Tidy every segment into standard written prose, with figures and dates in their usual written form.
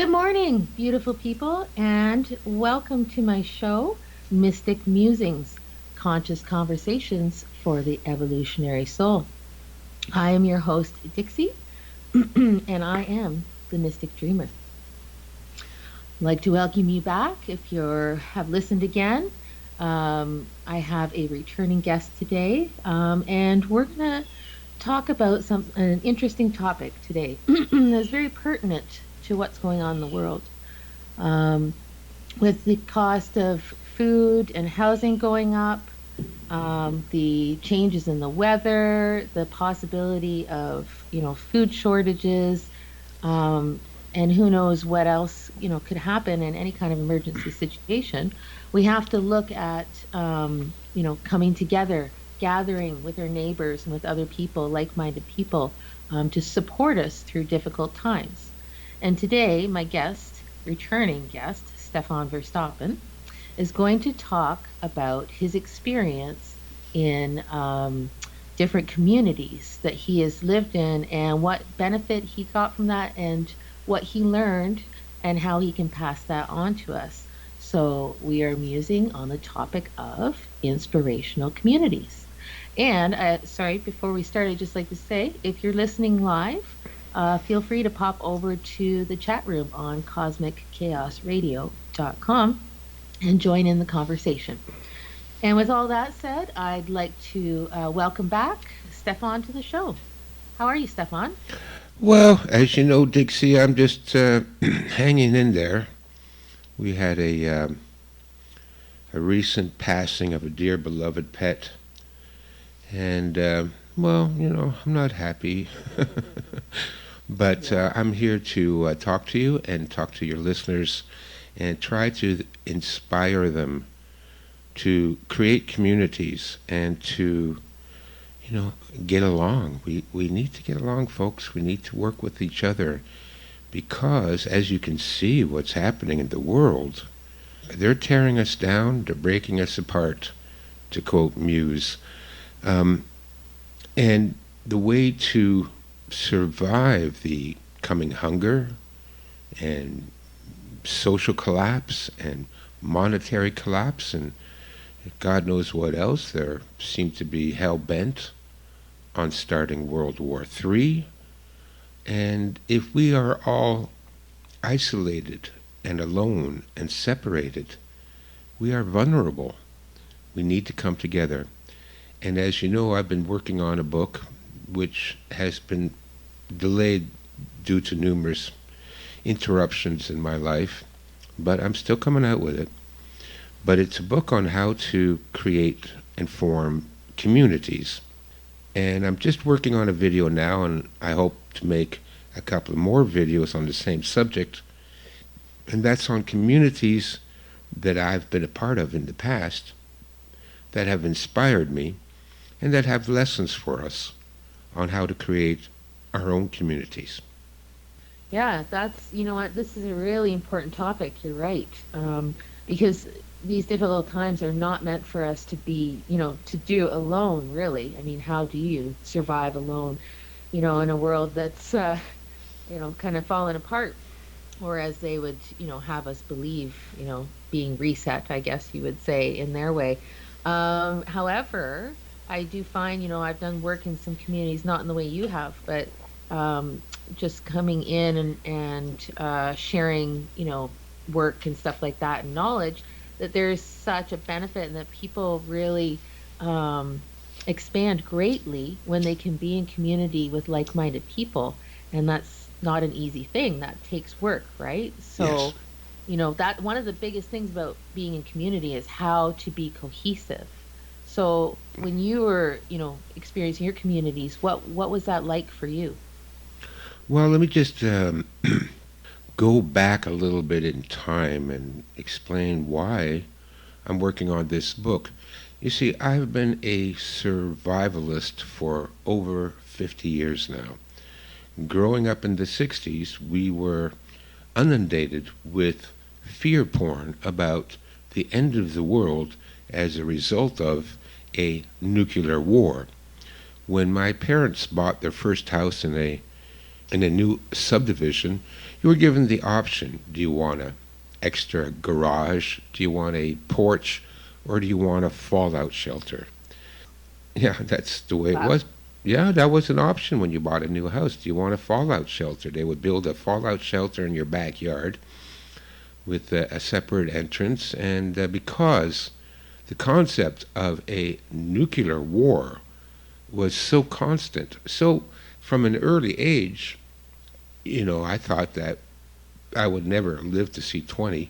Good morning, beautiful people, and welcome to my show, Mystic Musings, Conscious Conversations for the Evolutionary Soul. I am your host, Dixie, and I am the Mystic Dreamer. I'd like to welcome you back if you have listened again. I have a returning guest today, and we're going to talk about an interesting topic today that's very pertinent to what's going on in the world. Um, with the cost of food and housing going up, the changes in the weather, the possibility of, food shortages, um, and who knows what else, could happen in any kind of emergency situation, we have to look at, coming together, gathering with our neighbors and with other people, like-minded people, to support us through difficult times. And today, my guest, returning guest, Stefan Verstappen, is going to talk about his experience in different communities that he has lived in and what benefit he got from that and what he learned and how he can pass that on to us. So we are musing on the topic of inspirational communities. And sorry, before we start, I'd just like to say, if you're listening live, feel free to pop over to the chat room on cosmicchaosradio.com and join in the conversation. And with all that said, I'd like to welcome back Stefan to the show. How are you, Stefan? Well, as you know, Dixie, I'm just hanging in there. We had a recent passing of a dear beloved pet, and I'm not happy, but Yeah. I'm here to talk to you and talk to your listeners, and try to inspire them to create communities and to get along. We need to get along, folks. We need to work with each other because, as you can see, what's happening in the world, they're tearing us down, they're breaking us apart, to quote Muse. Um, and the way to survive the coming hunger and social collapse and monetary collapse and God knows what else, there seem to be hell bent on starting World War III. And if we are all isolated and alone and separated, we are vulnerable. We need to come together. And as you know, I've been working on a book which has been delayed due to numerous interruptions in my life, but I'm still coming out with it. But it's a book on how to create and form communities. And I'm just working on a video now, and I hope to make a couple of more videos on the same subject. And that's on communities that I've been a part of in the past that have inspired me and that have lessons for us on how to create our own communities. Yeah, you know what, this is a really important topic. You're right. Because these difficult times are not meant for us to be, to do alone, really. I mean, how do you survive alone, in a world that's, kind of falling apart? Or as they would, have us believe, being reset, I guess you would say, in their way. However, I do find, I've done work in some communities, not in the way you have, but just coming in and sharing, work and stuff like that and knowledge, that there's such a benefit and that people really um, expand greatly when they can be in community with like-minded people. And that's not an easy thing. That takes work, right? Yes. So, that one of the biggest things about being in community is how to be cohesive. So when you were, experiencing your communities, what was that like for you? Well, let me just go back a little bit in time and explain why I'm working on this book. You see, I've been a survivalist for over 50 years now. Growing up in the 60s, we were inundated with fear porn about the end of the world as a result of a nuclear war. When my parents bought their first house in a new subdivision, You were given the option. Do you want an extra garage? Do you want a porch? Or do you want a fallout shelter? Yeah, that's the way it Wow. was. Yeah, that was an option when you bought a new house. Do you want a fallout shelter? They would build a fallout shelter in your backyard with a separate entrance. And because the concept of a nuclear war was so constant, so from an early age, I thought that I would never live to see 20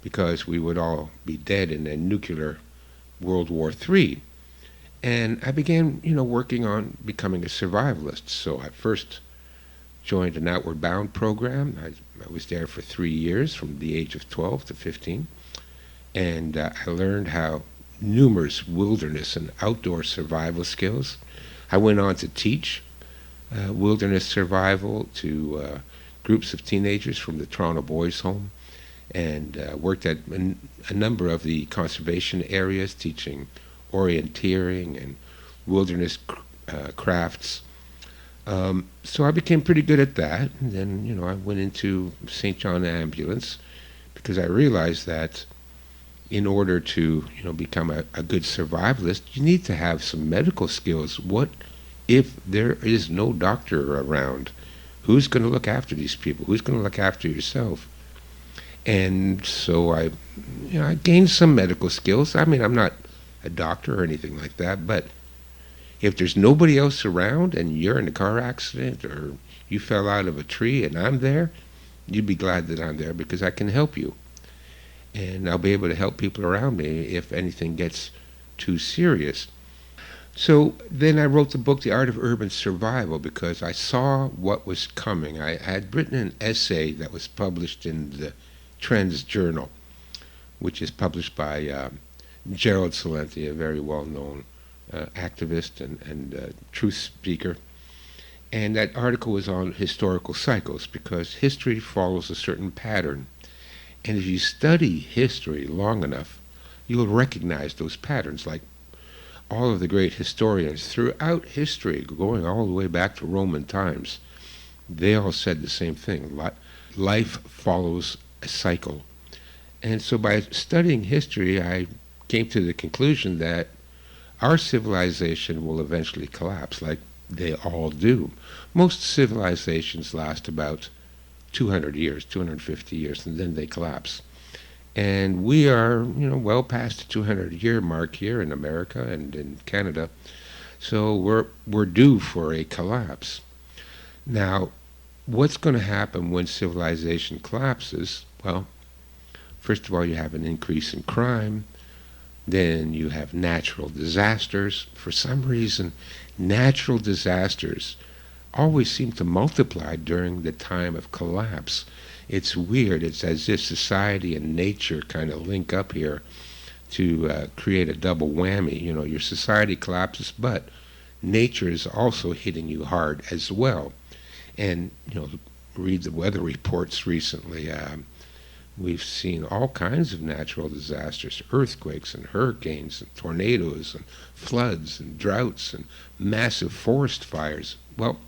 because we would all be dead in a nuclear World War III. And I began, working on becoming a survivalist. So I first joined an Outward Bound program. I was there for 3 years, from the age of 12 to 15. And I learned how numerous wilderness and outdoor survival skills. I went on to teach wilderness survival to groups of teenagers from the Toronto Boys Home, and worked at a number of the conservation areas, teaching orienteering and wilderness crafts. So I became pretty good at that. And then, I went into St. John Ambulance because I realized that in order to, become a good survivalist, you need to have some medical skills. What if there is no doctor around? Who's going to look after these people? Who's going to look after yourself? And so I gained some medical skills. I mean, I'm not a doctor or anything like that, but if there's nobody else around and you're in a car accident or you fell out of a tree and I'm there, you'd be glad that I'm there because I can help you. And I'll be able to help people around me if anything gets too serious. So then I wrote the book, The Art of Urban Survival, because I saw what was coming. I had written an essay that was published in the Trends Journal, which is published by Gerald Celente, a very well-known activist and truth speaker. And that article was on historical cycles because history follows a certain pattern. And if you study history long enough, you'll recognize those patterns. Like all of the great historians throughout history, going all the way back to Roman times, they all said the same thing. Life follows a cycle. And so by studying history, I came to the conclusion that our civilization will eventually collapse, like they all do. Most civilizations last about 200 years, 250 years, and then they collapse. And we are, well past the 200-year mark here in America and in Canada, so we're due for a collapse. Now, what's going to happen when civilization collapses? Well, first of all, you have an increase in crime. Then you have natural disasters. For some reason, natural disasters always seem to multiply during the time of collapse. It's weird. It's as if society and nature kind of link up here to create a double whammy. Your society collapses, but nature is also hitting you hard as well. And, read the weather reports recently. We've seen all kinds of natural disasters, earthquakes and hurricanes and tornadoes and floods and droughts and massive forest fires. Well,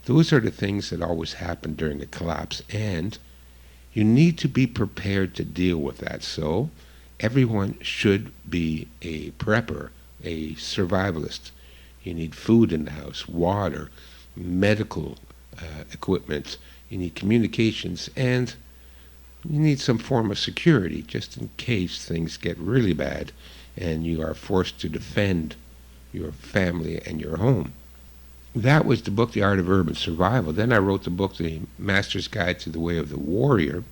those are the things that always happen during a collapse, and you need to be prepared to deal with that. So everyone should be a prepper, a survivalist. You need food in the house, water, medical equipment. You need communications, and you need some form of security just in case things get really bad and you are forced to defend your family and your home. That was the book, The Art of Urban Survival. Then I wrote the book, The Master's Guide to the Way of the Warrior,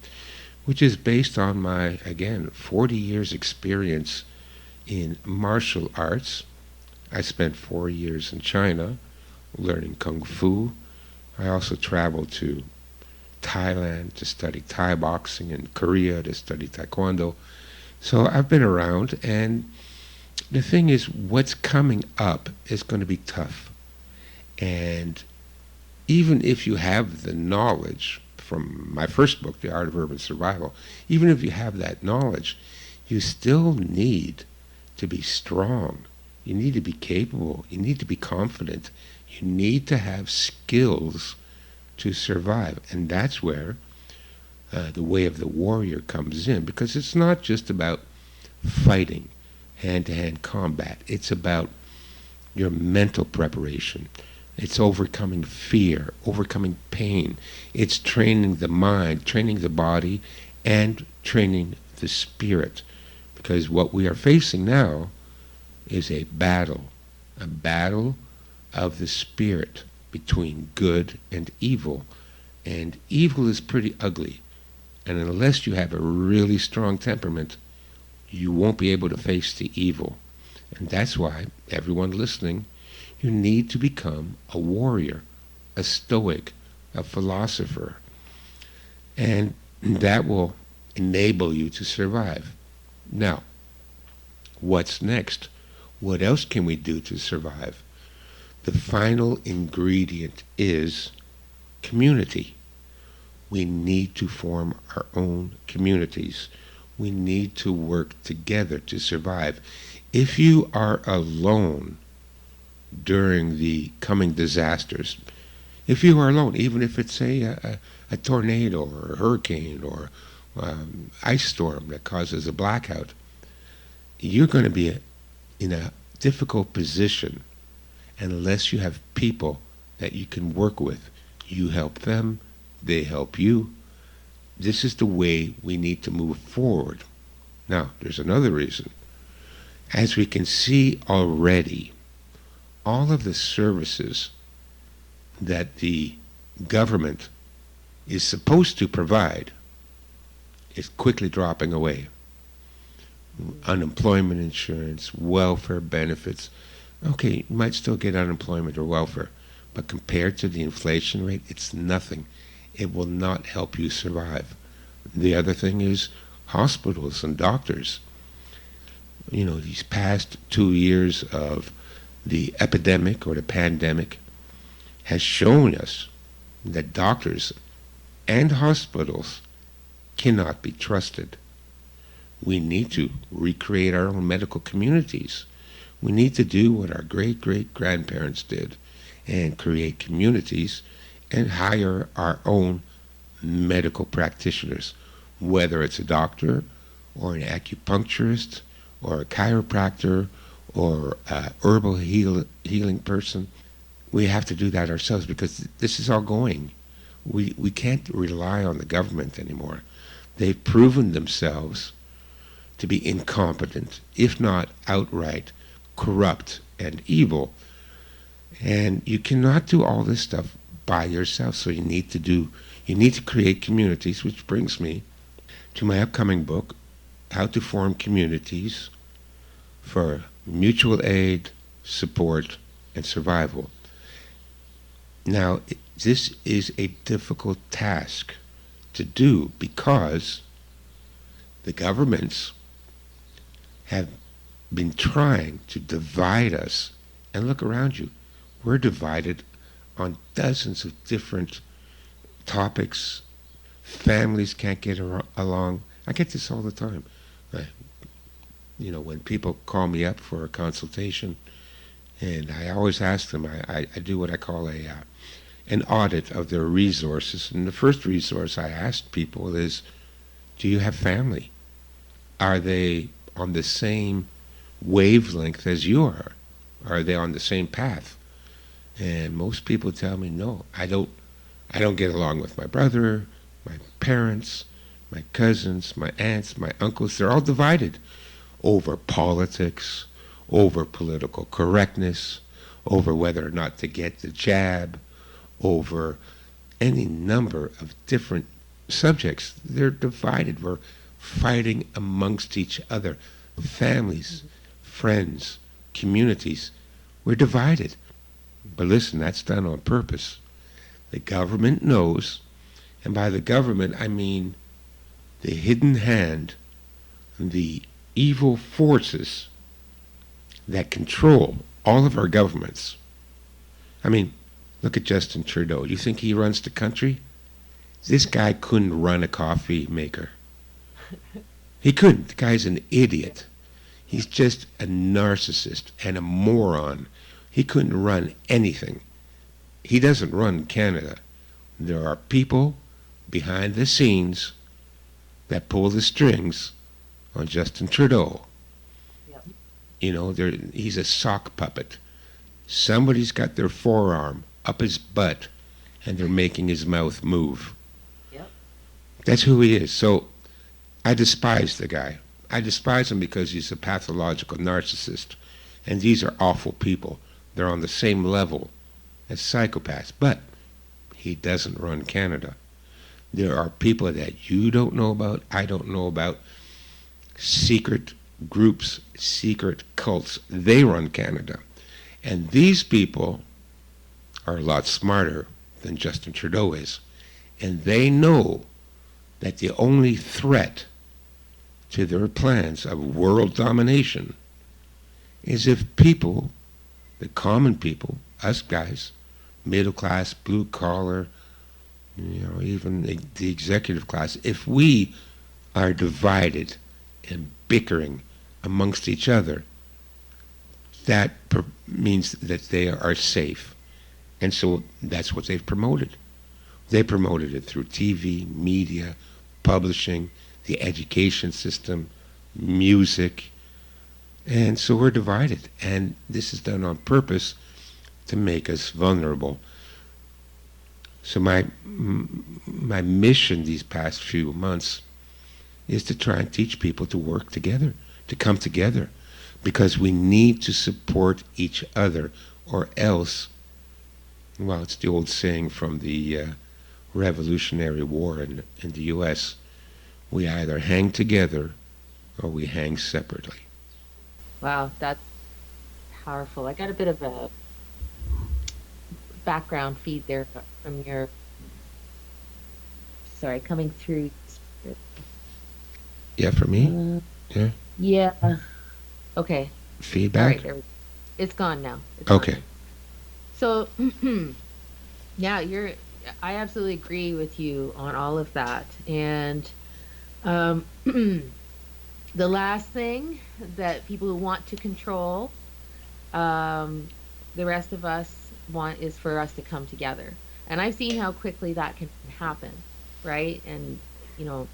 which is based on my, again, 40 years experience in martial arts. I spent 4 years in China learning Kung Fu. I also traveled to Thailand to study Thai boxing and Korea to study Taekwondo. So I've been around, and the thing is, what's coming up is going to be tough. And even if you have the knowledge from my first book, The Art of Urban Survival, even if you have that knowledge, you still need to be strong. You need to be capable. You need to be confident. You need to have skills to survive. And that's where the way of the warrior comes in, because it's not just about fighting, hand-to-hand combat. It's about your mental preparation. It's overcoming fear, overcoming pain. It's training the mind, training the body, and training the spirit. Because what we are facing now is a battle of the spirit between good and evil. And evil is pretty ugly. And unless you have a really strong temperament, you won't be able to face the evil. And that's why, everyone listening, you need to become a warrior, a stoic, a philosopher. And that will enable you to survive. Now, what's next? What else can we do to survive? The final ingredient is community. We need to form our own communities. We need to work together to survive. If you are alone during the coming disasters, if you are alone, even if it's a tornado or a hurricane or ice storm that causes a blackout, you're going to be in a difficult position unless you have people that you can work with. You help them, they help you. This is the way we need to move forward. Now, there's another reason. As we can see already, all of the services that the government is supposed to provide is quickly dropping away. Unemployment insurance, welfare benefits. Okay, you might still get unemployment or welfare, but compared to the inflation rate, it's nothing. It will not help you survive. The other thing is hospitals and doctors. You know, these past 2 years of the epidemic or the pandemic has shown us that doctors and hospitals cannot be trusted. We need to recreate our own medical communities. We need to do what our great-great-grandparents did and create communities and hire our own medical practitioners, whether it's a doctor or an acupuncturist or a chiropractor or a herbal healing person. We have to do that ourselves because this is all going. We can't rely on the government anymore. They've proven themselves to be incompetent, if not outright corrupt and evil. And you cannot do all this stuff by yourself. So you need to create communities, which brings me to my upcoming book, How to Form Communities for Mutual Aid, Support, and Survival. Now, this is a difficult task to do because the governments have been trying to divide us. And look around you. We're divided on dozens of different topics. Families can't get along. I get this all the time. When people call me up for a consultation, and I always ask them, I do what I call an audit of their resources. And the first resource I ask people is, do you have family? Are they on the same wavelength as you are? Are they on the same path? And most people tell me, no, I don't get along with my brother, my parents, my cousins, my aunts, my uncles. They're all divided over politics, over political correctness, over whether or not to get the jab, over any number of different subjects. They're divided. We're fighting amongst each other. Families, friends, communities. We're divided. But listen, that's done on purpose. The government knows, and by the government I mean the hidden hand, the evil forces that control all of our governments. I mean, look at Justin Trudeau. You think he runs the country? This guy couldn't run a coffee maker. He couldn't. The guy's an idiot. He's just a narcissist and a moron. He couldn't run anything. He doesn't run Canada. There are people behind the scenes that pull the strings on Justin Trudeau. Yep. He's a sock puppet. Somebody's got their forearm up his butt and they're making his mouth move. Yep. That's who he is. So I despise the guy. I despise him because he's a pathological narcissist. And these are awful people. They're on the same level as psychopaths. But he doesn't run Canada. There are people that you don't know about, I don't know about, secret groups, secret cults. They run Canada. And these people are a lot smarter than Justin Trudeau is. And they know that the only threat to their plans of world domination is if people, the common people, us guys, middle class, blue collar, even the executive class, if we are divided and bickering amongst each other, that means that they are safe. And so that's what they've promoted. They promoted it through TV, media, publishing, the education system, music. And so we're divided. And this is done on purpose to make us vulnerable. So my mission these past few months is to try and teach people to work together, to come together, because we need to support each other, or else, well, it's the old saying from the Revolutionary War in the U.S., we either hang together or we hang separately. Wow, that's powerful. I got a bit of a background feed there from your, sorry, coming through. Yeah, for me? Uh, Yeah. yeah. Okay. All Feedback? right. It's gone now. It's gone Okay. now. So, yeah, I absolutely agree with you on all of that. And um, the last thing that people who want to control um, the rest of us want is for us to come together. And I've seen how quickly that can happen, right? And, you know,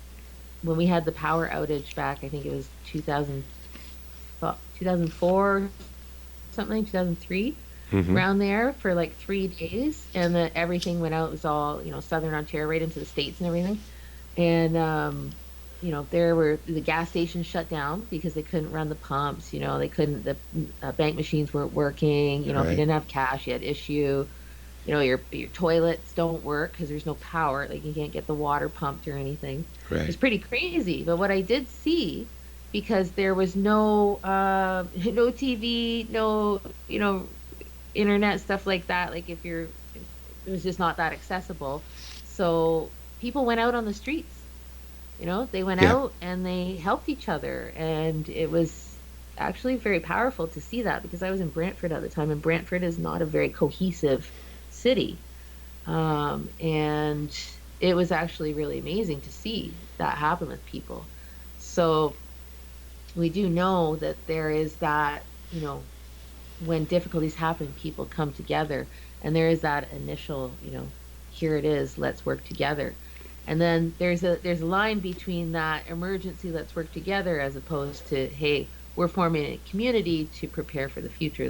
when we had the power outage back, I think it was 2004, something, 2003, Mm-hmm. around there for like 3 days. And then everything went out. It was all, Southern Ontario, right into the States and everything. And, there were the gas stations shut down because they couldn't run the pumps. They couldn't, the bank machines weren't working. If you Right. didn't have cash, you had issue. Your toilets don't work because there's no power. Like you can't get the water pumped or anything. It's Right. pretty crazy. But what I did see, because there was no no TV, no internet, stuff like that. Like it was just not that accessible. So people went out on the streets. They went Yeah. out and they helped each other, and it was actually very powerful to see that, because I was in Brantford at the time, and Brantford is not a very cohesive city. And it was actually really amazing to see that happen with people. So we do know that there is that, when difficulties happen, people come together, and there is that initial, here it is, let's work together. And then there's a line between that emergency, let's work together, as opposed to, hey, we're forming a community to prepare for the future.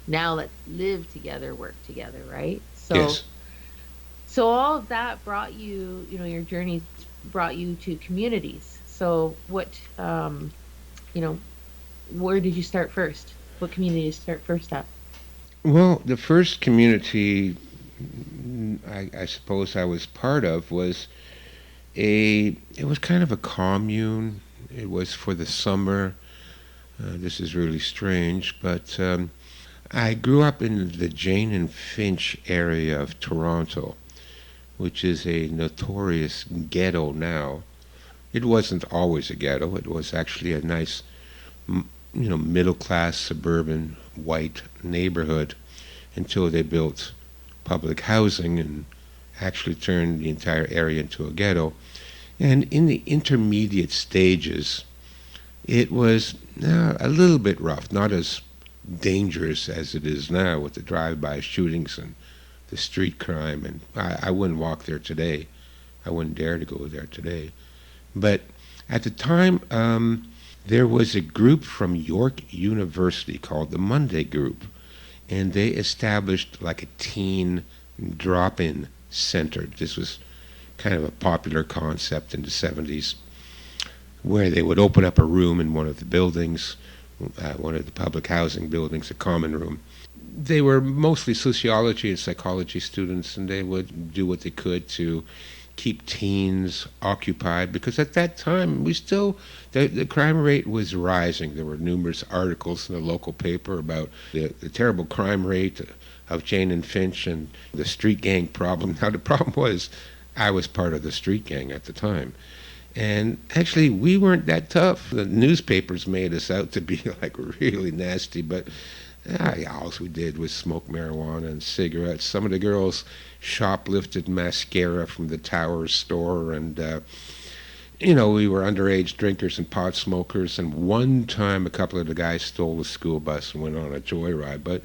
Now let's live together, work together, right? So Yes. so all of that brought you, your journey brought you to communities. So you know, where did you start first? What community did you start first at? Well, the first community I suppose I was part of was it was kind of a commune. It was for the summer. This is really strange, but I grew up in the Jane and Finch area of Toronto, which is a notorious ghetto now. It wasn't always a ghetto. It was actually a nice, middle class suburban white neighborhood until they built public housing and actually turned the entire area into a ghetto. And in the intermediate stages, it was a little bit rough, not as dangerous as it is now with the drive-by shootings and the street crime, and I wouldn't walk there today. I wouldn't dare to go there today. But at the time, there was a group from York University called the Monday Group, and they established like a teen drop-in center. This was kind of a popular concept in the 70s, where they would open up a room in one of the buildings, one of the public housing buildings, a common room. They were mostly sociology and psychology students, and they would do what they could to keep teens occupied, because at that time the crime rate was rising. There were numerous articles in the local paper about the terrible crime rate of Jane and Finch and the street gang problem. Now the problem was I was part of the street gang at the time. And actually, we weren't that tough. The newspapers made us out to be like really nasty, but all we did was smoke marijuana and cigarettes. Some of the girls shoplifted mascara from the Tower store, and we were underage drinkers and pot smokers. And one time, a couple of the guys stole a school bus and went on a joyride. But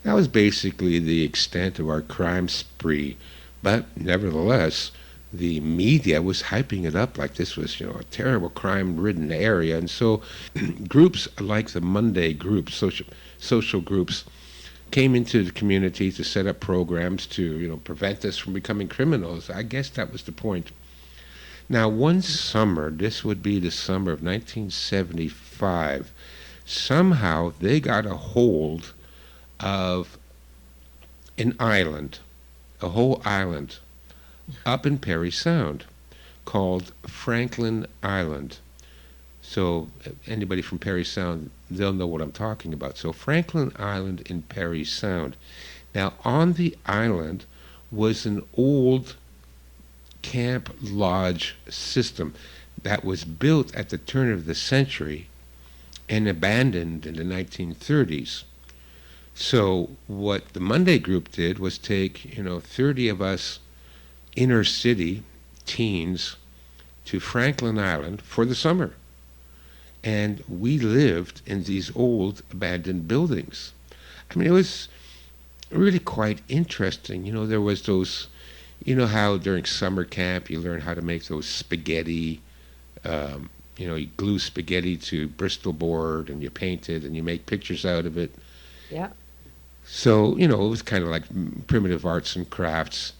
that was basically the extent of our crime spree. But nevertheless, the media was hyping it up like this was, a terrible crime-ridden area. And so groups like the Monday Group, social groups, came into the community to set up programs to, prevent us from becoming criminals. I guess that was the point. Now, one summer, this would be the summer of 1975, somehow they got a hold of an island, a whole island, up in Perry Sound, called Franklin Island. So anybody from Perry Sound, they'll know what I'm talking about. So Franklin Island in Perry Sound. Now, on the island was an old camp lodge system that was built at the turn of the century and abandoned in the 1930s. So what the Monday Group did was take, 30 of us inner city teens to Franklin Island for the summer. And we lived in these old abandoned buildings. I mean, it was really quite interesting. There was those, how during summer camp you learn how to make those spaghetti, you glue spaghetti to Bristol board and you paint it and you make pictures out of it. Yeah. So, it was kind of like primitive arts and crafts.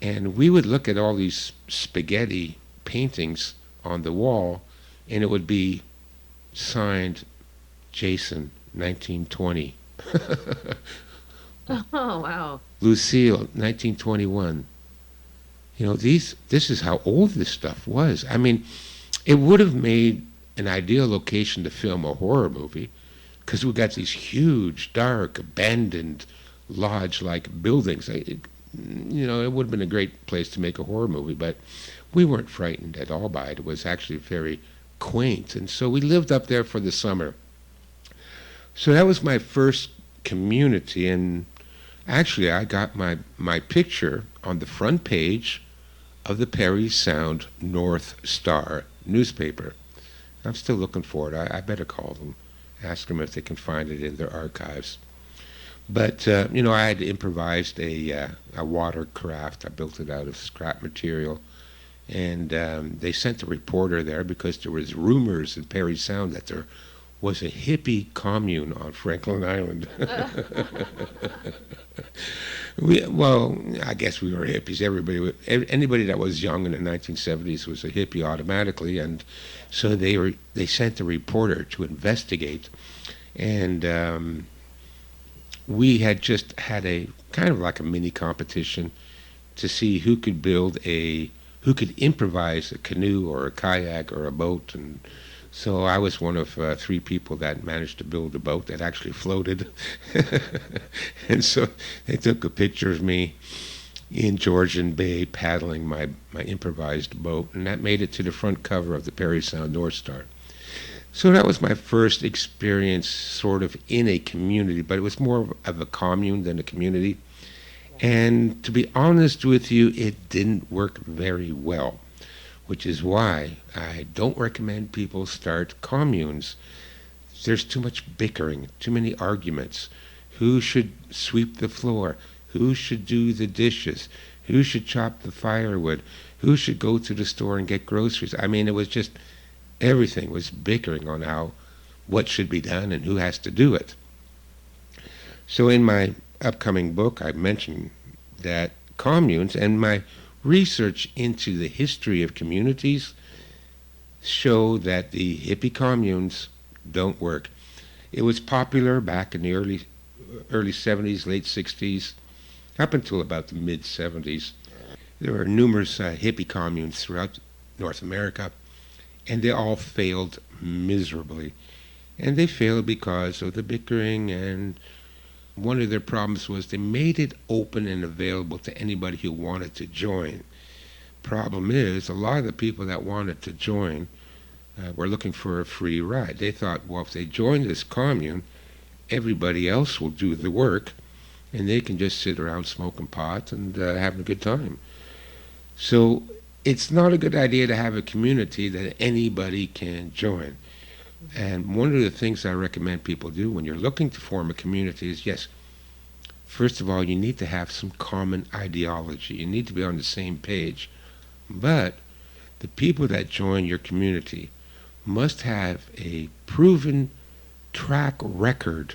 And we would look at all these spaghetti paintings on the wall, and it would be signed Jason, 1920. Oh, wow. Lucille, 1921. This is how old this stuff was. I mean, it would have made an ideal location to film a horror movie, because we got these huge, dark, abandoned, lodge-like buildings. It would have been a great place to make a horror movie, but we weren't frightened at all by it. It was actually very quaint, and so we lived up there for the summer. So that was my first community, and actually I got my picture on the front page of the Perry Sound North Star newspaper. I'm still looking for it. I better call them, ask them if they can find it in their archives. But, I had improvised a watercraft. I built it out of scrap material. And they sent a reporter there because there was rumors in Perry Sound that there was a hippie commune on Franklin Island. I guess we were hippies. Anybody that was young in the 1970s was a hippie automatically. And so they sent a reporter to investigate. And we had just had a kind of like a mini competition to see who could improvise a canoe or a kayak or a boat. And so I was one of 3 people that managed to build a boat that actually floated. And so they took a picture of me in Georgian Bay paddling my improvised boat, and that made it to the front cover of the Perry Sound North Star. So that was my first experience sort of in a community, but it was more of a commune than a community. And to be honest with you, it didn't work very well, which is why I don't recommend people start communes. There's too much bickering, too many arguments. Who should sweep the floor? who should do the dishes, who should chop the firewood, who should go to the store and get groceries. I mean, it was just everything was bickering on how what should be done and who has to do it. So in my upcoming book, I mentioned that communes and my research into the history of communities show that the hippie communes don't work. It was popular back in the early 70s, late 60s, up until about the mid 70s. There were numerous hippie communes throughout North America, and they all failed miserably. And they failed because of the bickering, and one of their problems was they made it open and available to anybody who wanted to join. Problem is, a lot of the people that wanted to join were looking for a free ride. They thought, well, if they join this commune, everybody else will do the work, and they can just sit around smoking pot and having a good time. So it's not a good idea to have a community that anybody can join. And one of the things I recommend people do when you're looking to form a community is, yes, first of all, you need to have some common ideology. You need to be on the same page. But the people that join your community must have a proven track record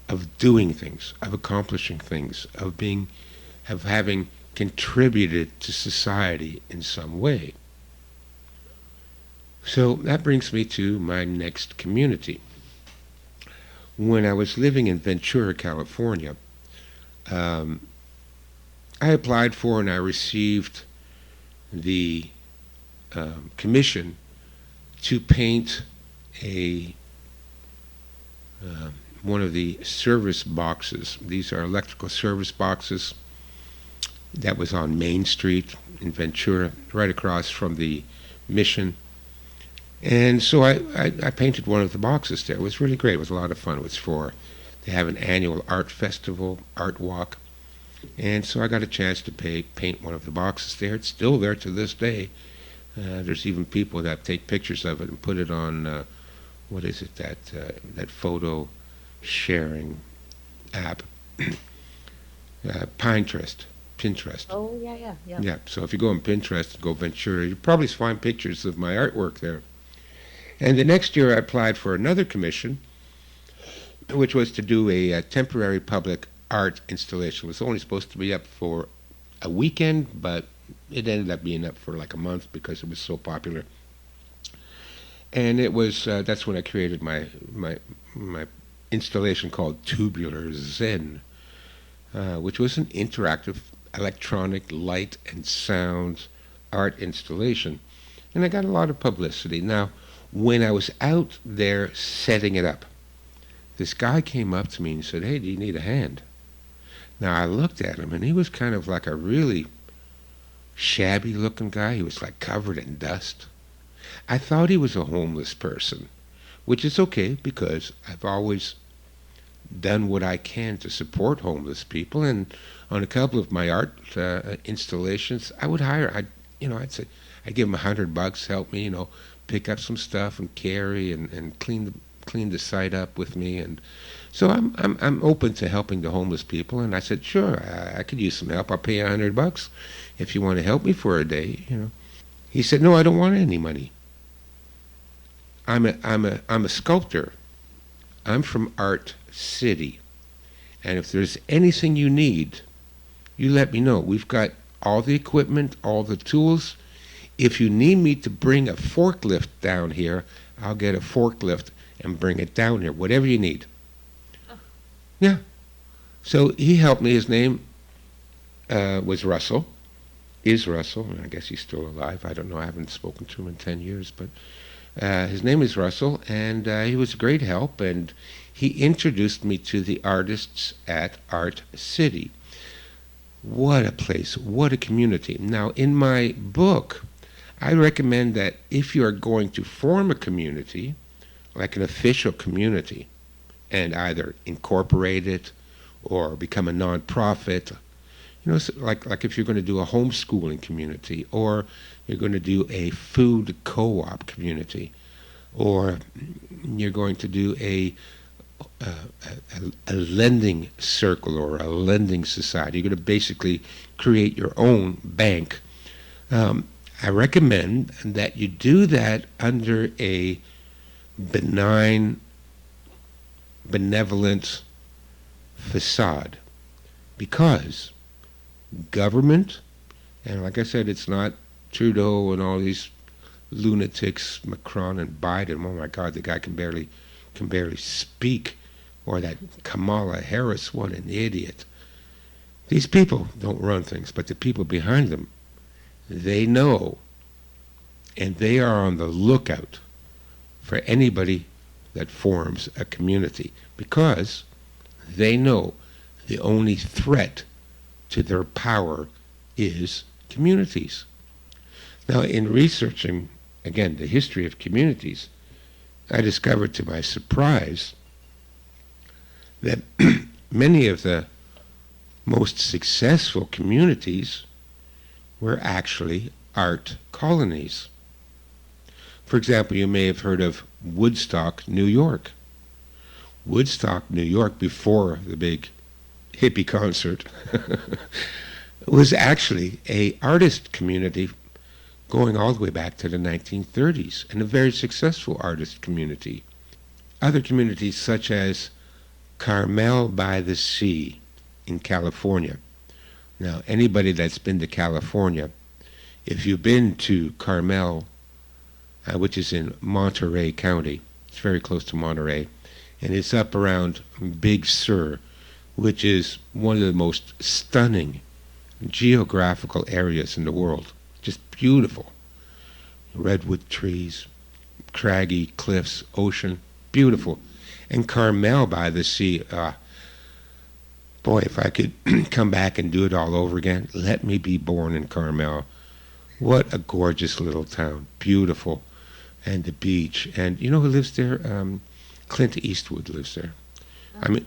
of doing things, of accomplishing things, of having contributed to society in some way. So that brings me to my next community. When I was living in Ventura, California, I applied for and I received the commission to paint a one of the service boxes. These are electrical service boxes that was on Main Street in Ventura, right across from the mission. And so I painted one of the boxes there. It was really great. It was a lot of fun. It was they have an annual art festival, art walk. And so I got a chance to paint one of the boxes there. It's still there to this day. There's even people that take pictures of it and put it on, what is it, that photo sharing app, Pinterest. Oh, yeah, yeah, yeah. Yeah, so if you go on Pinterest and go Ventura, you'll probably find pictures of my artwork there. And the next year I applied for another commission, which was to do a temporary public art installation. It was only supposed to be up for a weekend, but it ended up being up for like a month because it was so popular. And it was that's when I created my installation called Tubular Zen, which was an interactive electronic light and sound art installation. And I got a lot of publicity. Now, when I was out there setting it up, this guy came up to me and said, "Hey, do you need a hand?" Now, I looked at him, and he was kind of like a really shabby-looking guy. He was like covered in dust. I thought he was a homeless person, which is okay because I've always done what I can to support homeless people. And on a couple of my art installations, I would hire. I'd say I'd give him $100, help me, pick up some stuff and carry and clean the site up with me. And so I'm open to helping the homeless people. And I said, sure, I could use some help. I'll pay you $100 if you want to help me for a day. He said, no, I don't want any money. I'm a sculptor. I'm from Art City, and if there's anything you need, you let me know. We've got all the equipment, all the tools. If you need me to bring a forklift down here, I'll get a forklift and bring it down here, whatever you need. Oh. Yeah. So he helped me. His name was Russell. Is Russell. I guess he's still alive. I don't know. I haven't spoken to him in 10 years, but his name is Russell, and he was a great help, and he introduced me to the artists at Art City. What a place, what a community. Now, in my book, I recommend that if you are going to form a community, like an official community, and either incorporate it or become a non-profit, so like if you're going to do a homeschooling community, or you're going to do a food co-op community, or you're going to do a a lending circle or a lending society. You're going to basically create your own bank. I recommend that you do that under a benign, benevolent facade, because government, and like I said, it's not Trudeau and all these lunatics, Macron and Biden. Oh my God, the guy can barely speak. Or that Kamala Harris, what an idiot. These people don't run things, but the people behind them, they know, and they are on the lookout for anybody that forms a community, because they know the only threat to their power is communities. Now, in researching, again, the history of communities, I discovered to my surprise that many of the most successful communities were actually art colonies. For example, you may have heard of Woodstock, New York. Woodstock, New York, before the big hippie concert, was actually a artist community going all the way back to the 1930s, and a very successful artist community. Other communities such as Carmel by the Sea in California. Now, anybody that's been to California, if you've been to Carmel, which is in Monterey County, it's very close to Monterey, and it's up around Big Sur, which is one of the most stunning geographical areas in the world. Just beautiful. Redwood trees, craggy cliffs, ocean, beautiful. And Carmel by the Sea, boy, if I could come back and do it all over again, let me be born in Carmel. What a gorgeous little town, beautiful, and the beach. And you know who lives there? Clint Eastwood lives there. I mean,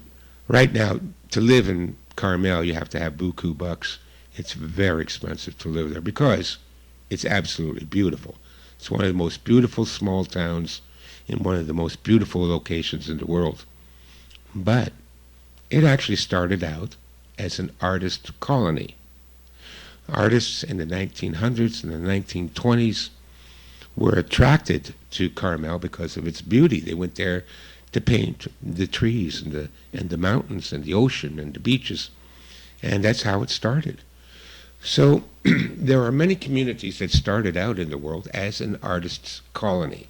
right now, to live in Carmel, you have to have buku bucks. It's very expensive to live there because it's absolutely beautiful. It's one of the most beautiful small towns in one of the most beautiful locations in the world. But it actually started out as an artist colony. Artists in the 1900s and the 1920s were attracted to Carmel because of its beauty. They went there to paint the trees and the mountains and the ocean and the beaches. And that's how it started. So there are many communities that started out in the world as an artist's colony.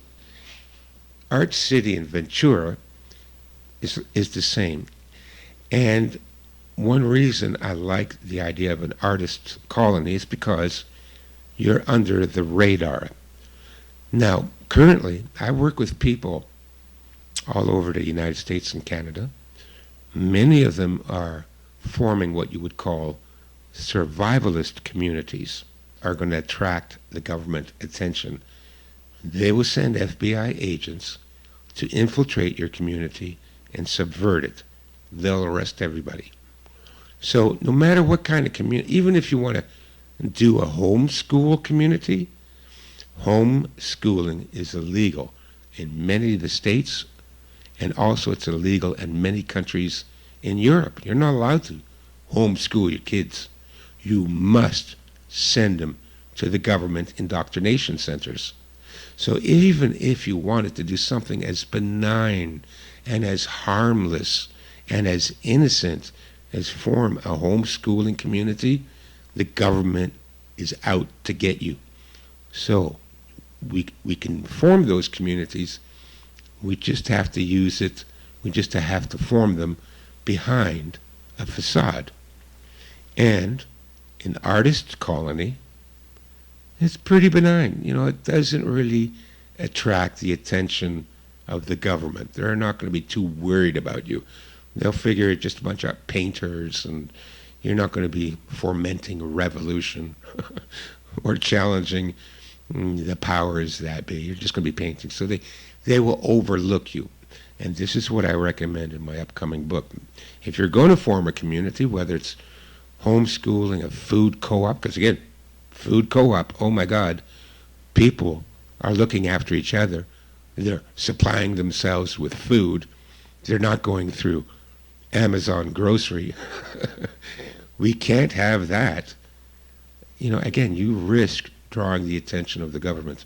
Art City in Ventura is the same. And one reason I like the idea of an artist's colony is because you're under the radar. Now, currently, I work with people all over the United States and Canada. Many of them are forming what you would call survivalist communities, are going to attract the government attention. They will send FBI agents to infiltrate your community and subvert it. They'll arrest everybody. So no matter what kind of community, even if you want to do a homeschool community, homeschooling is illegal in many of the states, and also it's illegal in many countries in Europe. You're not allowed to homeschool your kids. You must send them to the government indoctrination centers. So even if you wanted to do something as benign and as harmless and as innocent as form a homeschooling community, the government is out to get you. So we can form those communities. We just have to use it. We just have to form them behind a facade. And an artist colony, it's pretty benign. You know, it doesn't really attract the attention of the government. They're not going to be too worried about you. They'll figure it's just a bunch of painters, and you're not going to be fomenting a revolution or challenging the powers that be. You're just going to be painting. So they will overlook you. And this is what I recommend in my upcoming book. If you're going to form a community, whether it's homeschooling, a food co-op, because again, food co-op, oh my God, people are looking after each other. They're supplying themselves with food, They're not going through Amazon grocery. We can't have that. Again, you risk drawing the attention of the government.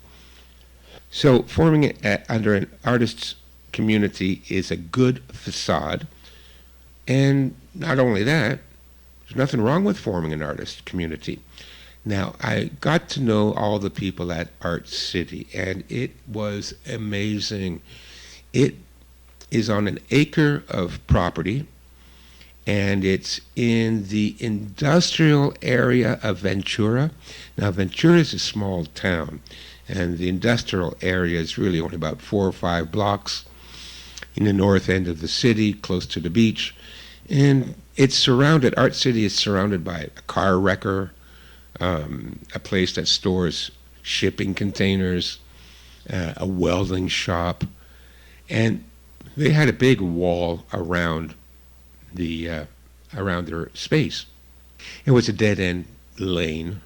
So forming it under an artist's community is a good facade. And not only that, there's nothing wrong with forming an artist community. Now, I got to know all the people at Art City, and it was amazing. It is on an acre of property, and it's in the industrial area of Ventura. Now, Ventura is a small town, and the industrial area is really only about 4 or 5 blocks in the north end of the city, close to the beach. And it's surrounded, Art City is surrounded by a car wrecker, a place that stores shipping containers, a welding shop, and they had a big wall around around their space. It was a dead-end lane,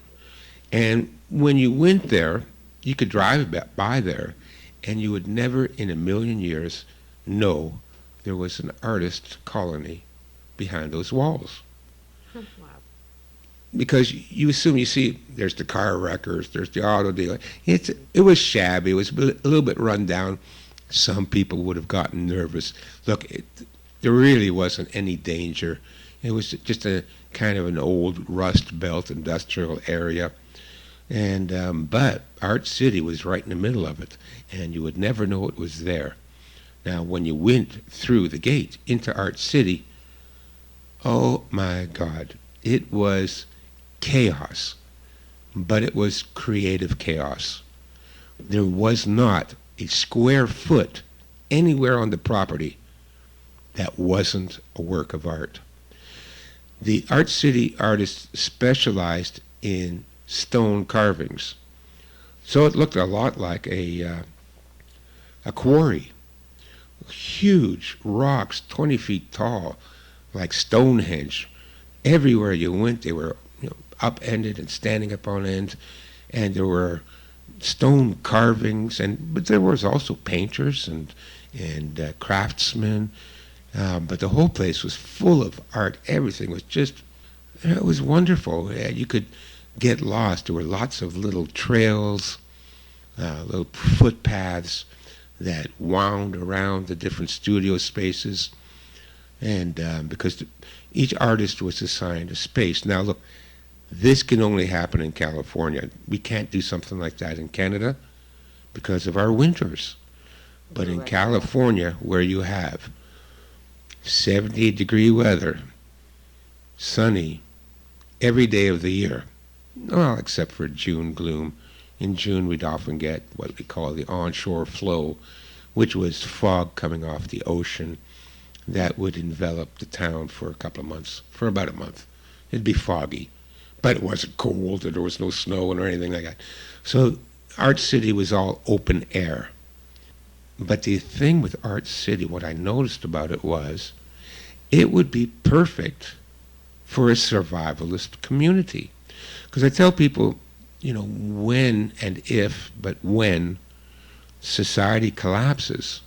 and when you went there, you could drive by there, and you would never in a million years know there was an artist colony behind those walls. Wow. Because you assume, you see, there's the car wreckers, there's the auto dealer. It was shabby, it was a little bit run down. Some people would have gotten nervous. Look, there really wasn't any danger. It was just a kind of an old Rust Belt industrial area. And but Art City was right in the middle of it, and you would never know it was there. Now, when you went through the gate into Art City, oh my God, it was chaos, but it was creative chaos. There was not a square foot anywhere on the property that wasn't a work of art. The Art City artists specialized in stone carvings, so it looked a lot like a quarry. Huge rocks, 20 feet tall, like Stonehenge. Everywhere you went, they were upended and standing up on end, and there were stone carvings, but there was also painters and craftsmen. But the whole place was full of art. Everything was just, it was wonderful. You could get lost. There were lots of little trails, little footpaths that wound around the different studio spaces. And because each artist was assigned a space. Now, look, this can only happen in California. We can't do something like that in Canada because of our winters. But in California, where you have 70-degree weather, sunny, every day of the year, well, except for June gloom. In June, we'd often get what we call the onshore flow, which was fog coming off the ocean that would envelop the town for a couple of months, for about a month. It'd be foggy, but it wasn't cold, or there was no snow or anything like that. So Art City was all open air. But the thing with Art City, what I noticed about it was, it would be perfect for a survivalist community. Because I tell people, when and if, but when society collapses,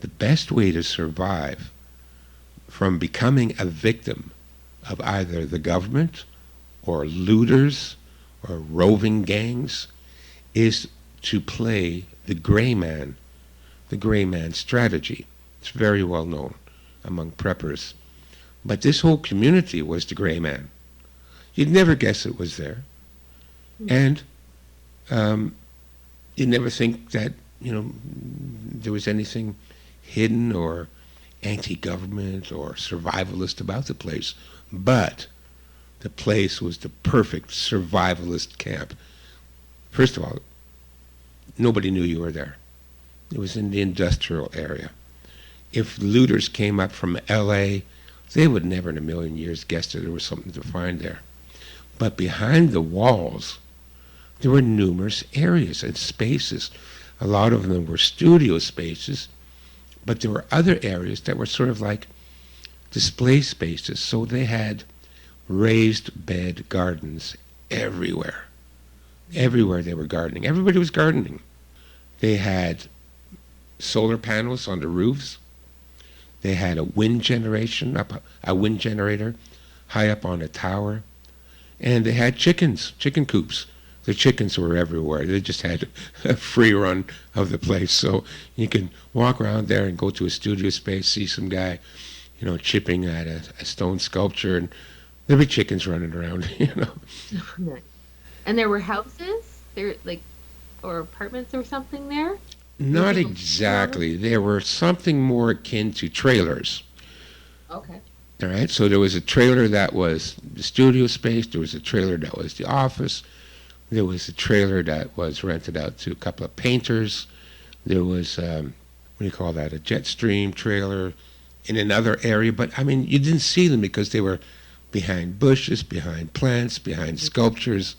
the best way to survive from becoming a victim of either the government or looters or roving gangs is to play the gray man strategy. It's very well known among preppers. But this whole community was the gray man. You'd never guess it was there. And you'd never think that, there was anything hidden or anti-government or survivalist about the place. But the place was the perfect survivalist camp. First of all, nobody knew you were there. It was in the industrial area. If looters came up from L.A., they would never in a million years guess that there was something to find there. But behind the walls, there were numerous areas and spaces. A lot of them were studio spaces, but there were other areas that were sort of like display spaces. So they had raised bed gardens everywhere. Everywhere they were gardening. Everybody was gardening. They had solar panels on the roofs. They had a wind generator high up on a tower, and they had chicken coops. The chickens were everywhere. They just had a free run of the place. So you can walk around there and go to a studio space, see some guy, chipping at a stone sculpture, and there'd be chickens running around. Nice. And there were houses there, like, or apartments or something there where Not people lived around them? exactly. There were something more akin to trailers. Okay. All right. So there was a trailer that was the studio space. There was a trailer that was the office. There was a trailer that was rented out to a couple of painters. There was, what do you call that, a jet stream trailer in another area. But, I mean, you didn't see them because they were behind bushes, behind plants, behind sculptures.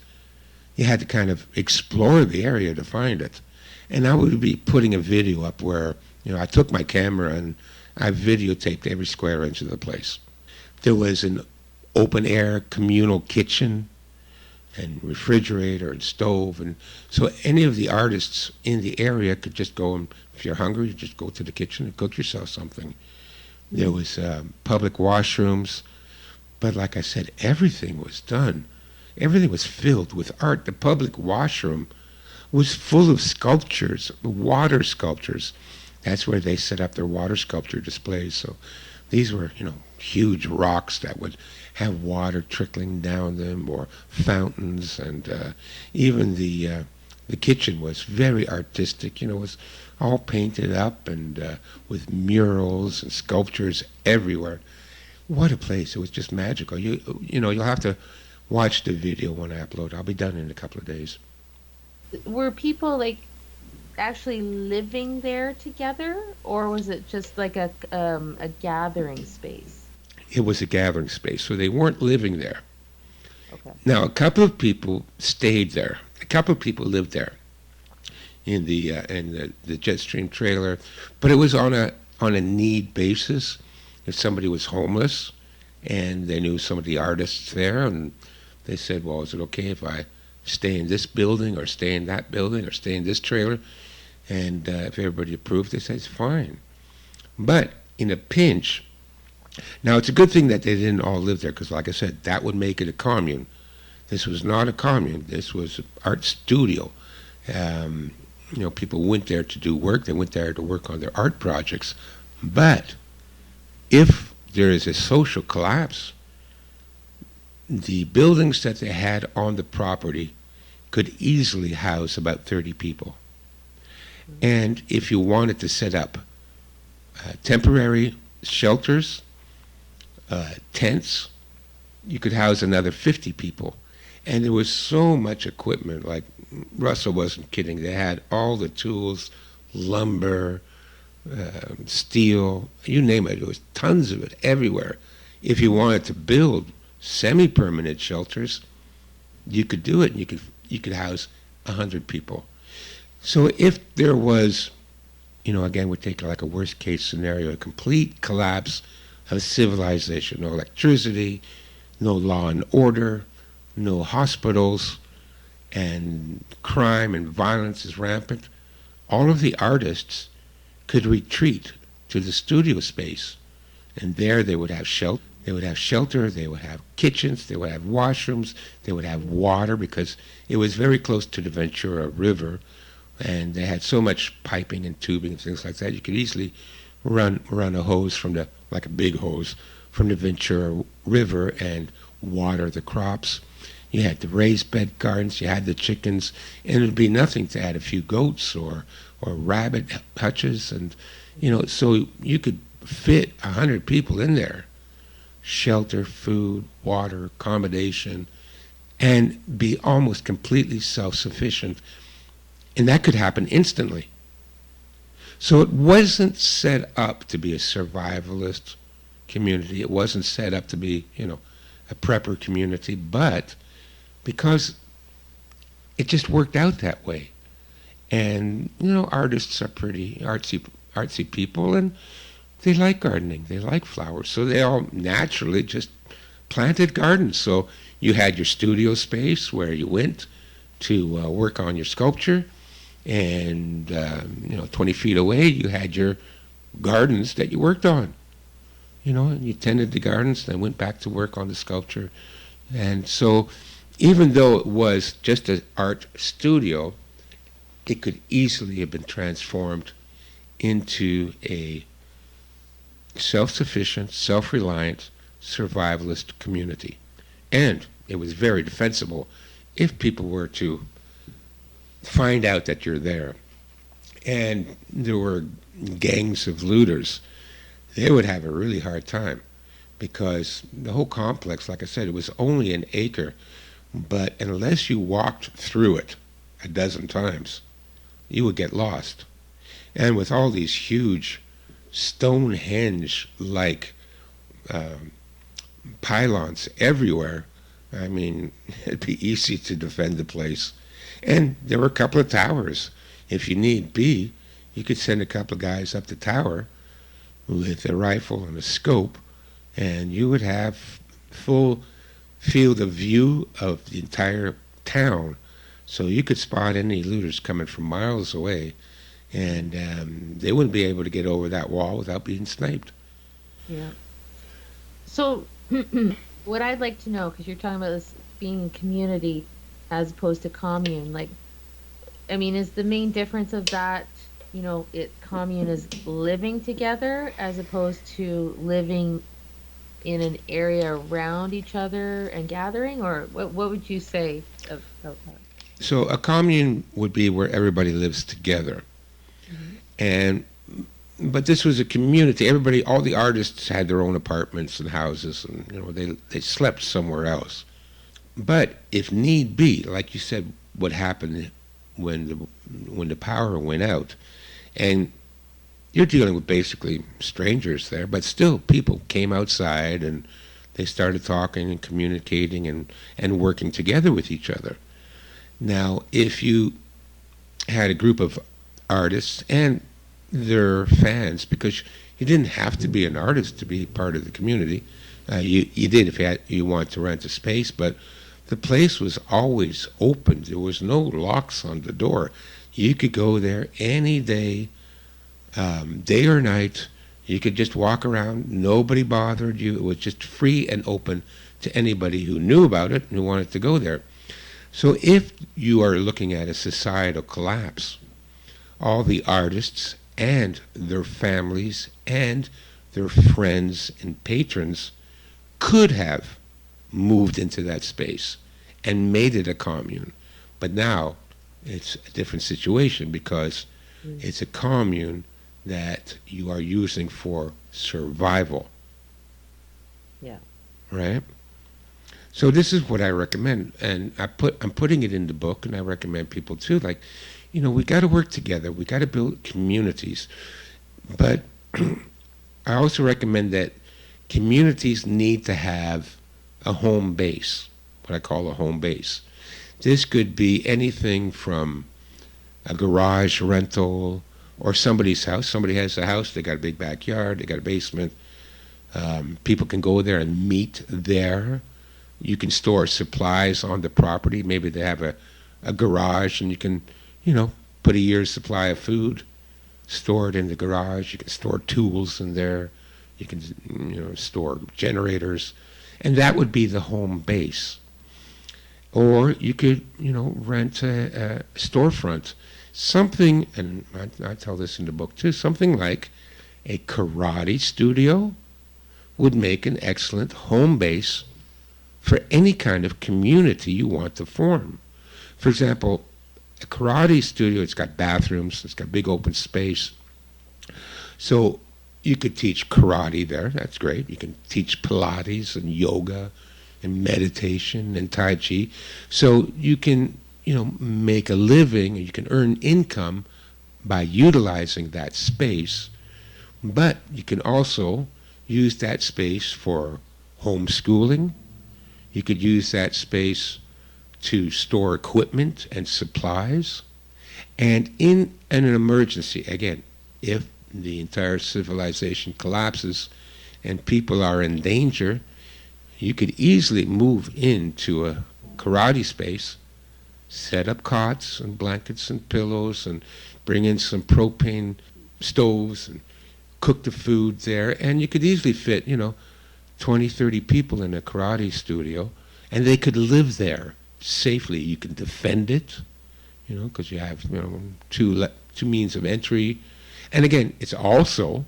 You had to kind of explore the area to find it. And I would be putting a video up where, I took my camera and I videotaped every square inch of the place. There was an open air communal kitchen and refrigerator and stove, and so any of the artists in the area could just go and, if you're hungry, you just go to the kitchen and cook yourself something. There Mm. was public washrooms, but like I said, everything was done. Everything was filled with art. The public washroom was full of sculptures, water sculptures. That's where they set up their water sculpture displays. So these were, huge rocks that would have water trickling down them, or fountains, and even the kitchen was very artistic. It was all painted up and with murals and sculptures everywhere. What a place! It was just magical. You'll have to watch the video when I upload. I'll be done in a couple of days. Were people like actually living there together, or was it just like a gathering space? It was a gathering space, so they weren't living there. Okay. Now, a couple of people stayed there. A couple of people lived there in the Jetstream trailer, but it was on a need basis. If somebody was homeless and they knew some of the artists there, and they said, "Well, is it okay if I stay in this building or stay in that building or stay in this trailer?" And if everybody approved, they said it's fine. But in a pinch, now it's a good thing that they didn't all live there, because, like I said, that would make it a commune. This was not a commune. This was an art studio. Um, people went there to do work. They went there to work on their art projects. But if there is a social collapse, the buildings that they had on the property could easily house about 30 people. And if you wanted to set up temporary shelters, tents, you could house another 50 people. And there was so much equipment, like Russell wasn't kidding. They had all the tools, lumber, steel, you name it. There was tons of it everywhere. If you wanted to build semi-permanent shelters, you could do it, and you could house 100 people. So if there was, again, we take like a worst case scenario, a complete collapse of civilization, no electricity, no law and order, no hospitals, and crime and violence is rampant, all of the artists could retreat to the studio space, and there they would have shelter. They would have shelter. They would have kitchens. They would have washrooms. They would have water, because it was very close to the Ventura River, and they had so much piping and tubing and things like that. You could easily run a hose like a big hose, from the Ventura River and water the crops. You had the raised bed gardens. You had the chickens, and it'd be nothing to add a few goats or rabbit hutches, and so you could fit 100 people in there. Shelter, food, water, accommodation, and be almost completely self-sufficient. And that could happen instantly. So it wasn't set up to be a survivalist community. It wasn't set up to be, a prepper community, but because it just worked out that way. And, artists are pretty artsy people, and they like gardening. They like flowers. So they all naturally just planted gardens. So you had your studio space where you went to work on your sculpture, and 20 feet away you had your gardens that you worked on. and you tended the gardens, then went back to work on the sculpture. And so, even though it was just an art studio, it could easily have been transformed into a self-sufficient, self-reliant, survivalist community. And it was very defensible if people were to find out that you're there. And there were gangs of looters. They would have a really hard time because the whole complex, like I said, it was only an acre. But unless you walked through it a dozen times, you would get lost. And with all these huge Stonehenge-like um, pylons everywhere, I mean, it'd be easy to defend the place. And there were a couple of towers. If you need be, you could send a couple of guys up the tower with a rifle and a scope, and you would have full field of view of the entire town. So you could spot any looters coming from miles away, and they wouldn't be able to get over that wall without being sniped. Yeah. So, what I'd like to know, because you're talking about this being community as opposed to commune, like, I mean, is the main difference of that, it commune is living together as opposed to living in an area around each other and gathering, or what would you say of that? So a commune would be where everybody lives together. Hmm. And but this was a community. Everybody, all the artists had their own apartments and houses, and they slept somewhere else. But if need be, like you said, what happened when the power went out, and you're dealing with basically strangers there, but still people came outside and they started talking and communicating and working together with each other. Now, if you had a group of artists and their fans, because you didn't have to be an artist to be part of the community. You did if you want to rent a space, but the place was always open. There was no locks on the door. You could go there any day, day or night. You could just walk around. Nobody bothered you. It was just free and open to anybody who knew about it and who wanted to go there. So if you are looking at a societal collapse, all the artists and their families and their friends and patrons could have moved into that space and made it a commune. But now it's a different situation because it's a commune that you are using for survival, Yeah. right? So this is what I recommend, and I'm putting it in the book, and I recommend people too. Like, we got to work together. We got to build communities, but I also recommend that communities need to have a home base, what I call a home base. This could be anything from a garage rental or somebody's house. Somebody has a house, they got a big backyard, they got a basement. People can go there and meet there. You can store supplies on the property. Maybe they have a garage and you can, put a year's supply of food, store it in the garage. You can store tools in there. You can, store generators. And that would be the home base. Or you could, rent a storefront. Something, and I tell this in the book too, something like a karate studio would make an excellent home base for any kind of community you want to form. For example, a karate studio, it's got bathrooms, it's got big open space. So you could teach karate there, that's great. You can teach Pilates and yoga and meditation and Tai Chi. So you can, make a living, and you can earn income by utilizing that space. But you can also use that space for homeschooling. You could use that space to store equipment and supplies. And in an emergency, again, if the entire civilization collapses and people are in danger, you could easily move into a karate space, set up cots and blankets and pillows and bring in some propane stoves and cook the food there, and you could easily fit, 20, 30 people in a karate studio, and they could live there safely. You can defend it, because you have, two means of entry. And again, it's also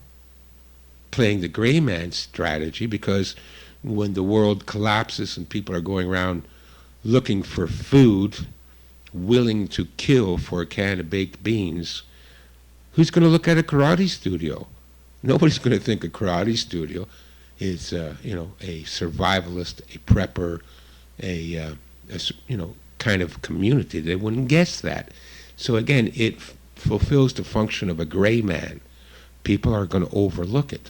playing the gray man strategy, because when the world collapses and people are going around looking for food, willing to kill for a can of baked beans, who's going to look at a karate studio? Nobody's going to think a karate studio is, a survivalist, a prepper, kind of community. They wouldn't guess that. So again, it fulfills the function of a gray man. People are going to overlook it.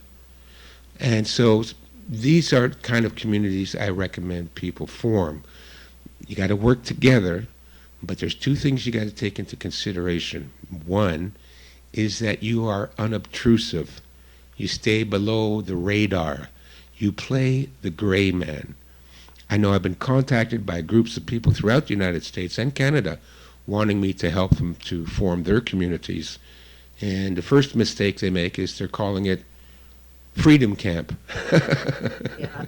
And so these are kind of communities I recommend people form. You got to work together, but there's two things you got to take into consideration. One is that you are unobtrusive. You stay below the radar. You play the gray man. I know I've been contacted by groups of people throughout the United States and Canada wanting me to help them to form their communities. And the first mistake they make is they're calling it Freedom Camp. Yeah.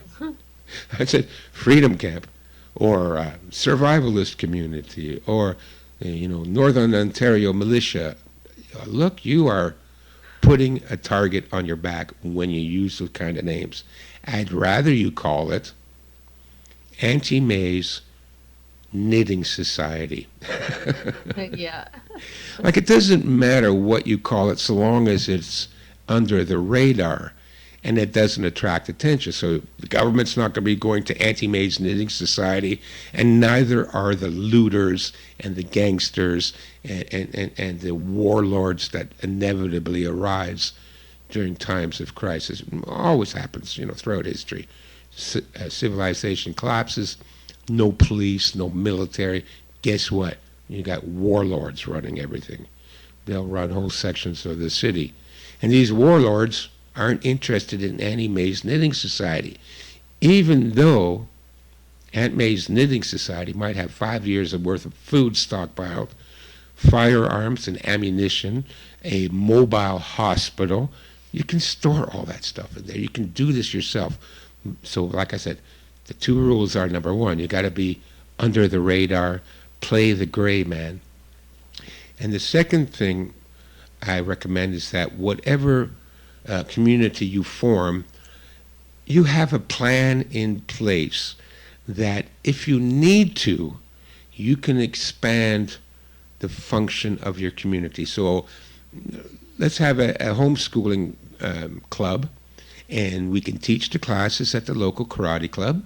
I said Freedom Camp, or Survivalist Community, or Northern Ontario Militia. Look, you are putting a target on your back when you use those kind of names. I'd rather you call it Anti-Maize Knitting Society. Yeah. Like, it doesn't matter what you call it so long as it's under the radar and it doesn't attract attention. So the government's not going to be going to Anti-Maize Knitting Society, and neither are the looters and the gangsters and the warlords that inevitably arise during times of crisis. It always happens, throughout history. Civilization collapses, no police, no military. Guess what? You got warlords running everything. They'll run whole sections of the city. And these warlords aren't interested in Anti-Maize Knitting Society, even though Anti-Maize Knitting Society might have 5 years of worth of food stockpiled, firearms and ammunition, a mobile hospital. You can store all that stuff in there. You can do this yourself. So like I said, the two rules are, number one, you got to be under the radar, play the gray man. And the second thing I recommend is that whatever community you form, you have a plan in place that if you need to, you can expand the function of your community. So let's have a homeschooling club, and we can teach the classes at the local karate club.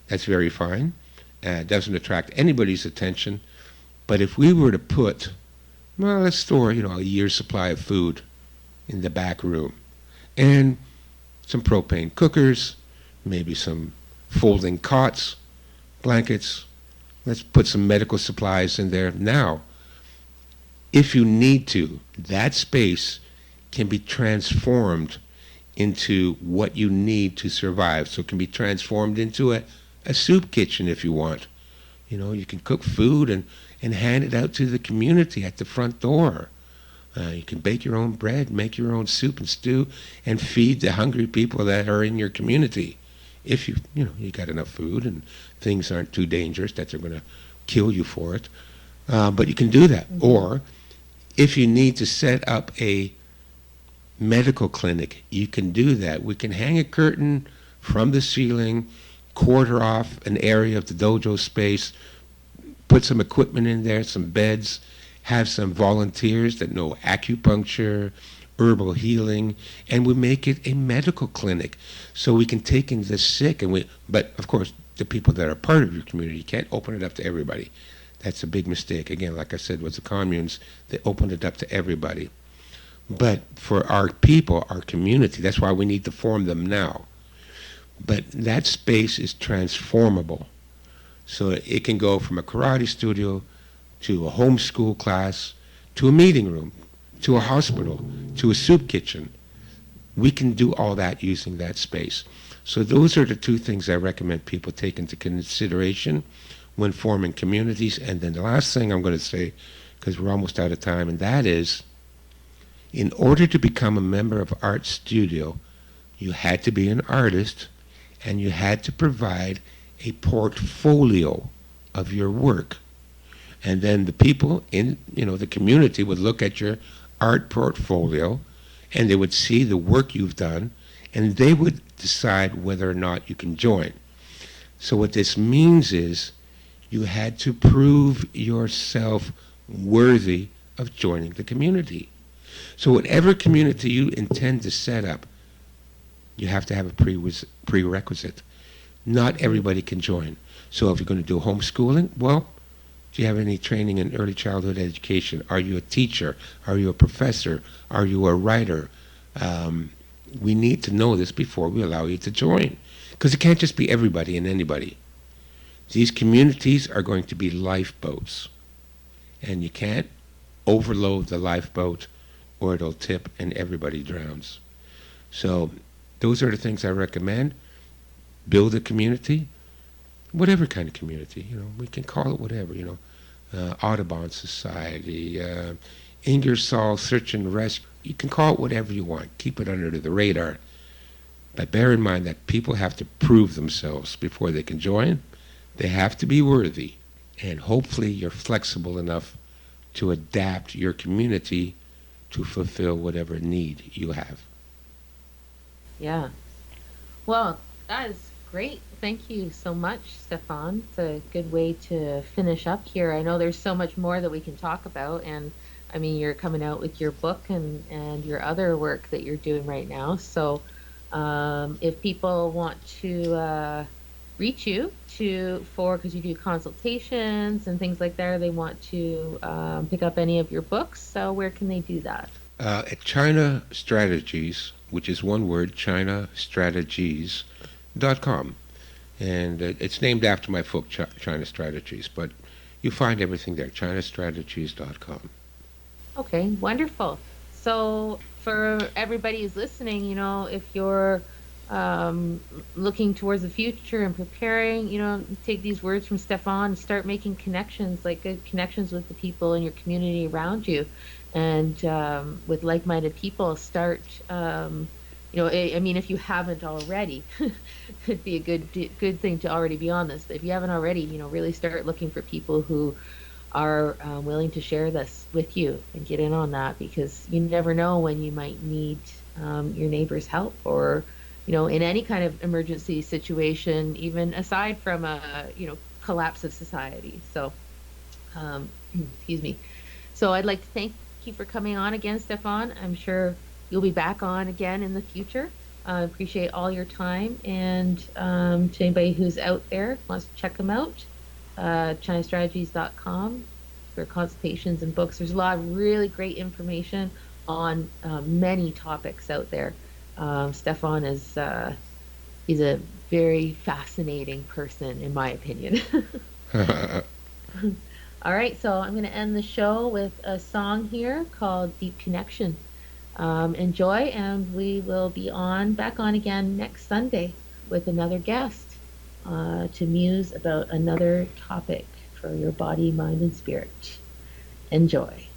That's very fine. Doesn't attract anybody's attention. But if we were to put, well, let's store, a year's supply of food in the back room, and some propane cookers, maybe some folding cots, blankets. Let's put some medical supplies in there. Now, if you need to, that space can be transformed into what you need to survive. So it can be transformed into a soup kitchen if you want. You can cook food and hand it out to the community at the front door. You can bake your own bread, make your own soup and stew, and feed the hungry people that are in your community. If you got enough food and things aren't too dangerous that they're going to kill you for it. But you can do that. Mm-hmm. Or if you need to set up a medical clinic, you can do that. We can hang a curtain from the ceiling, quarter off an area of the dojo space, put some equipment in there, some beds, have some volunteers that know acupuncture, herbal healing, and we make it a medical clinic so we can take in the sick. But of course, the people that are part of your community, you can't open it up to everybody. That's a big mistake. Again, like I said, with the communes, they opened it up to everybody. But for our people, our community, that's why we need to form them now. But that space is transformable. So it can go from a karate studio to a homeschool class, to a meeting room, to a hospital, to a soup kitchen. We can do all that using that space. So those are the two things I recommend people take into consideration when forming communities. And then the last thing I'm going to say, because we're almost out of time, and that is, In order to become a member of art studio, you had to be an artist and you had to provide a portfolio of your work. And then the people in the community would look at your art portfolio and they would see the work you've done and they would decide whether or not you can join. So what this means is you had to prove yourself worthy of joining the community. So whatever community you intend to set up, you have to have a prerequisite. Not everybody can join. So if you're going to do homeschooling, well, do you have any training in early childhood education? Are you a teacher? Are you a professor? Are you a writer? We need to know this before we allow you to join. Because it can't just be everybody and anybody. These communities are going to be lifeboats. And you can't overload the lifeboat or it'll tip and everybody drowns. So those are the things I recommend. Build a community, whatever kind of community. We can call it whatever. Audubon Society, Ingersoll Search and Rescue. You can call it whatever you want. Keep it under the radar. But bear in mind that people have to prove themselves before they can join. They have to be worthy. And hopefully you're flexible enough to adapt your community to fulfill whatever need you have. Yeah. Well, that is great. Thank you so much, Stefan. It's a good way to finish up here. I know there's so much more that we can talk about, and I mean, you're coming out with your book and your other work that you're doing right now. So, if people want to reach you because you do consultations and things like that, or they want to pick up any of your books, so where can they do that? At China Strategies, which is one word, chinastrategies.com. And it's named after my book, China Strategies, but you find everything there, chinastrategies.com. Okay, wonderful. So for everybody who's listening, if you're looking towards the future and preparing, take these words from Stefan and start making connections, like good connections with the people in your community around you, and with like-minded people. Start, I mean, if you haven't already, it'd be a good thing to already be on this. But if you haven't already, really start looking for people who are willing to share this with you and get in on that, because you never know when you might need your neighbor's help, or in any kind of emergency situation, even aside from a collapse of society. So excuse me. So I'd like to thank you for coming on again, Stefan. I'm sure you'll be back on again in the future. I appreciate all your time, and to anybody who's out there wants to check them out, chinastrategies.com for consultations and books. There's a lot of really great information on many topics out there. Stefan is he's a very fascinating person, in my opinion. All right, so I'm going to end the show with a song here called Deep Connection. Enjoy, and we will be back on again next Sunday with another guest to muse about another topic for your body, mind, and spirit. Enjoy.